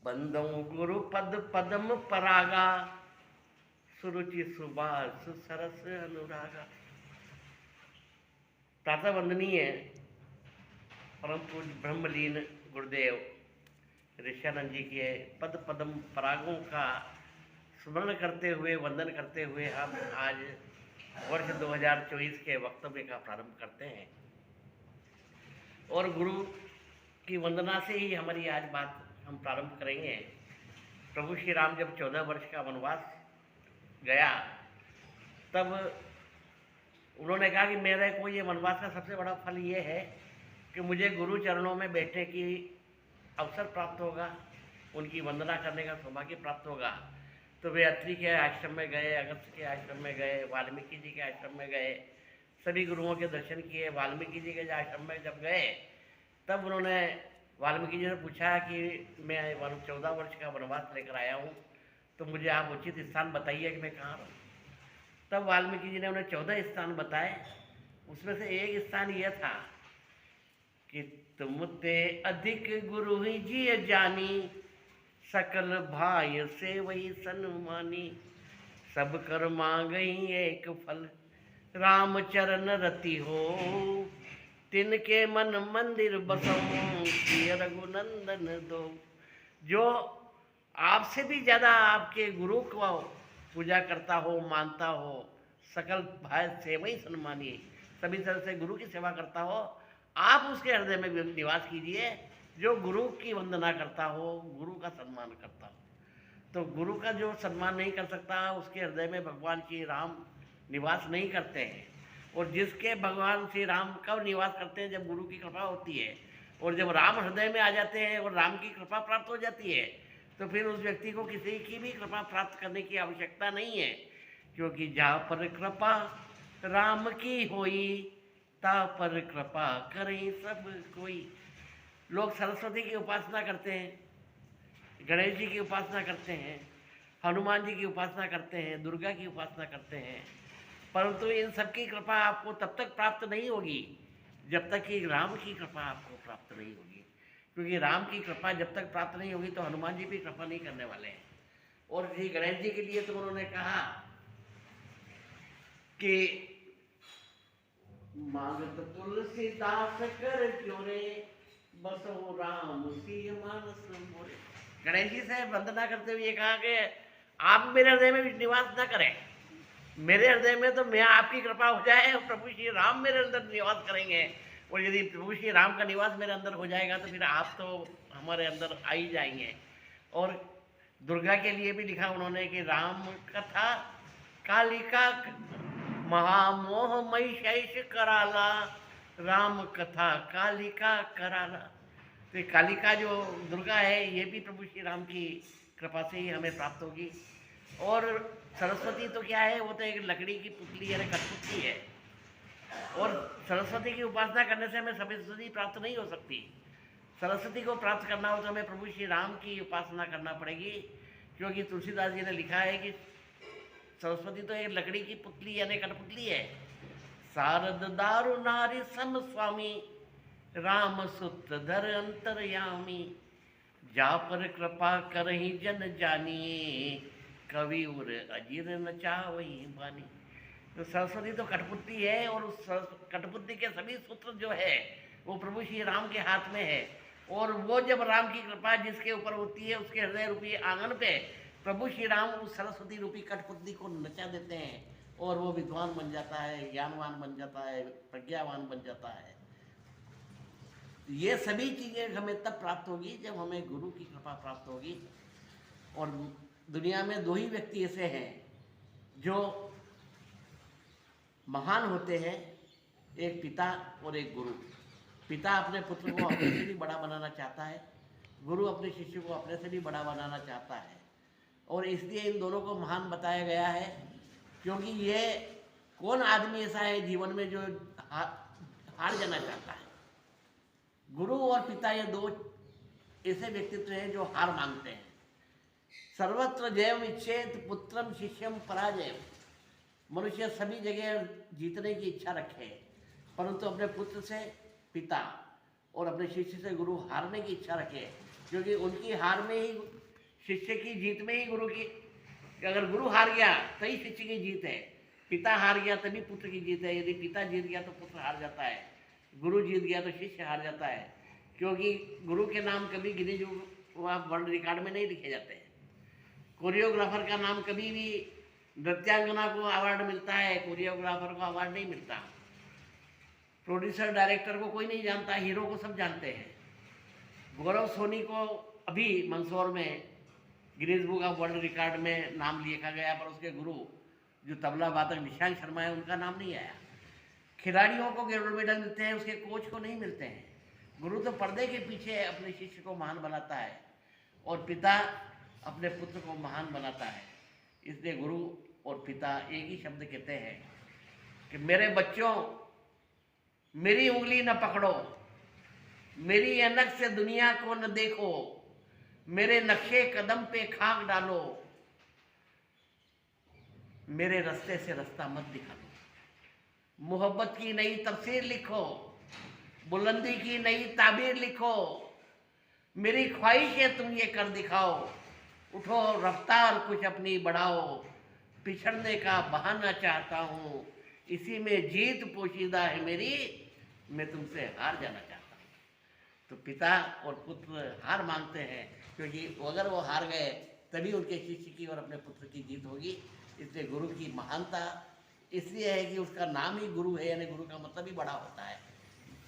बंदौ गुरु पद पदम परागा सुरुचि सुबास सरस अनुरागा। प्रातः वंदनीय परम पूज्य ब्रह्मलीन गुरुदेव ऋषानंद जी के पद पदम परागों का स्मरण करते हुए वंदन करते हुए हम आज वर्ष 2024 के वक्तव्य का प्रारंभ करते हैं। और गुरु की वंदना से ही हमारी आज बात हम प्रारंभ करेंगे। प्रभु श्री राम जब 14 वर्ष का वनवास गया तब उन्होंने कहा कि मेरे को ये वनवास का सबसे बड़ा फल ये है कि मुझे गुरु चरणों में बैठने की अवसर प्राप्त होगा, उनकी वंदना करने का सौभाग्य प्राप्त होगा। तो वे अत्रि के आश्रम में गए, अगस्त्य के आश्रम में गए, वाल्मीकि जी के आश्रम में गए, सभी गुरुओं के दर्शन किए। वाल्मीकि जी के आश्रम में जब गए तब उन्होंने वाल्मीकि जी ने पूछा कि मैं 14 वर्ष का वनवास लेकर आया हूँ, तो मुझे आप उचित स्थान बताइए कि मैं कहाँ रहूँ। तब वाल्मीकि जी ने उन्हें 14 स्थान बताए। उसमें से एक स्थान यह था कि तुम ते अधिक गुरु ही जी जानी, सकल भाई से वही सन्मानी, सब कर मांगई एक फल, राम चरण रति हो, तिनके मन मंदिर बसऊं, रघुनंदन दो। जो आपसे भी ज़्यादा आपके गुरु को पूजा करता हो, मानता हो, सकल भाई सेवा ही सन्मानी, सभी तरह से गुरु की सेवा करता हो, आप उसके हृदय में निवास कीजिए। जो गुरु की वंदना करता हो, गुरु का सम्मान करता हो, तो गुरु का जो सम्मान नहीं कर सकता उसके हृदय में भगवान श्री राम निवास नहीं करते हैं। और जिसके भगवान श्री राम कब निवास करते हैं? जब गुरु की कृपा होती है। और जब राम हृदय में आ जाते हैं और राम की कृपा प्राप्त हो जाती है तो फिर उस व्यक्ति को किसी की भी कृपा प्राप्त करने की आवश्यकता नहीं है, क्योंकि जहाँ पर कृपा राम की होई, ता पर कृपा करें सब कोई। लोग सरस्वती की उपासना करते हैं, गणेश जी की उपासना करते हैं, हनुमान जी की उपासना करते हैं, दुर्गा की उपासना करते हैं, परंतु इन सब की कृपा आपको तब तक प्राप्त नहीं होगी जब तक कि राम की कृपा आपको प्राप्त नहीं होगी। क्योंकि राम की कृपा जब तक प्राप्त नहीं होगी तो हनुमान जी भी कृपा नहीं करने वाले हैं। और श्री गणेश जी के लिए तो उन्होंने कहा कि मांगत तुलसीदास कर जोरे, बसो राम सिंह मानस मोरे। गणेश जी से वंदना करते हुए कहा कि आप मेरे हृदय में निवास न करें, मेरे हृदय में तो मैं आपकी कृपा हो जाए और प्रभु श्री राम मेरे अंदर निवास करेंगे। और यदि प्रभु श्री राम का निवास मेरे अंदर हो जाएगा तो फिर आप तो हमारे अंदर आ ही जाएंगे। और दुर्गा के लिए भी लिखा उन्होंने कि राम कथा कालिका महामोह महिष कराला, राम कथा कालिका कराला। तो कालिका जो दुर्गा है ये भी प्रभु श्री राम की कृपा से ही हमें प्राप्त होगी। और सरस्वती तो क्या है? वो तो एक लकड़ी की पुतली है, कठपुतली है। और सरस्वती की उपासना करने से हमें सरस्वती प्राप्त नहीं हो सकती। सरस्वती को प्राप्त करना हो तो हमें प्रभु श्री राम की उपासना करना पड़ेगी, क्योंकि तुलसीदास जी ने लिखा है कि सरस्वती तो एक लकड़ी की पुतली यानी कठपुतली है। शारद दारु नारी सम स्वामी, राम सूत्र धर अंतरयामी, जा पर कृपा करही जन जानी, कवि उर अजीर नचा वही बानी। तो सरस्वती तो कठपुतली है और उस कठपुतली के सभी सूत्र जो है वो प्रभु श्री राम के हाथ में है। और वो जब राम की कृपा जिसके ऊपर होती है उसके हृदय रूपी आंगन पे प्रभु श्री राम उस सरस्वती रूपी कठपुतली को नचा देते हैं और वो विद्वान बन जाता है, ज्ञानवान बन जाता है, प्रज्ञावान बन जाता है। ये सभी चीज़ें हमें तब प्राप्त होगी जब हमें गुरु की कृपा प्राप्त होगी। और दुनिया में दो ही व्यक्ति ऐसे हैं जो महान होते हैं, एक पिता और एक गुरु। पिता अपने पुत्र को अपने से भी बड़ा बनाना चाहता है, गुरु अपने शिष्य को अपने से भी बड़ा बनाना चाहता है। और इसलिए इन दोनों को महान बताया गया है, क्योंकि ये कौन आदमी ऐसा है जीवन में जो हार जाना चाहता है? गुरु और पिता ये दो ऐसे व्यक्तित्व हैं जो हार मांगते हैं। सर्वत्र जयम इच्छेत पुत्रम शिष्यम पराजय। मनुष्य सभी जगह जीतने की इच्छा रखे, परंतु अपने पुत्र से पिता और अपने शिष्य से गुरु हारने की इच्छा रखे, क्योंकि उनकी हार में ही, शिष्य की जीत में ही गुरु की, अगर गुरु हार गया तभी शिष्य की जीत है, पिता हार गया तभी पुत्र की जीत है। यदि पिता जीत गया तो पुत्र हार जाता है, गुरु जीत गया तो शिष्य हार जाता है। क्योंकि गुरु के नाम कभी गिनीज वर्ल्ड रिकॉर्ड में नहीं लिखे जाते हैं। कोरियोग्राफर का नाम कभी भी, नृत्यांगना को अवार्ड मिलता है, कोरियोग्राफर को अवार्ड नहीं मिलता। प्रोड्यूसर डायरेक्टर को कोई नहीं जानता, हीरो को सब जानते हैं। गौरव सोनी को अभी मंदसौर में Guinness book of world record में नाम लिखा गया, पर उसके गुरु जो तबला वादक निशांत शर्मा है उनका नाम नहीं आया। खिलाड़ियों को गोल्ड मेडल मिलते हैं, उसके कोच को नहीं मिलते हैं। गुरु तो पर्दे के पीछे अपने शिष्य को महान बनाता है और पिता अपने पुत्र को महान बनाता है। इसलिए गुरु और पिता एक ही शब्द कहते हैं कि मेरे बच्चों, मेरी उंगली न पकड़ो, मेरी ऐनक से दुनिया को न देखो, मेरे नक्शे कदम पे खाक डालो, मेरे रास्ते से रास्ता मत दिखा दो। मोहब्बत की नई तफसीर लिखो, बुलंदी की नई ताबीर लिखो, मेरी ख्वाहिश है तुम ये कर दिखाओ। उठो रफ्तार कुछ अपनी बढ़ाओ, पिछड़ने का बहाना चाहता हूँ, इसी में जीत पोशीदा है मेरी, मैं तुमसे हार जाना चाहता हूँ। तो पिता और पुत्र हार मानते हैं, क्योंकि अगर वो हार गए तभी उनके शिष्य की और अपने पुत्र की जीत होगी। इसलिए गुरु की महानता इसलिए है कि उसका नाम ही गुरु है, यानी गुरु का मतलब ही बड़ा होता है।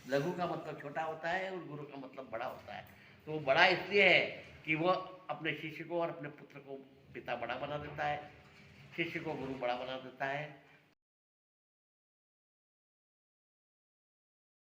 लघु का मतलब छोटा होता है और गुरु का मतलब बड़ा होता है। तो वो बड़ा इसलिए है कि वो अपने शिष्य को और अपने पुत्र को पिता बड़ा बना देता है, शिष्य को गुरु बड़ा बना देता है।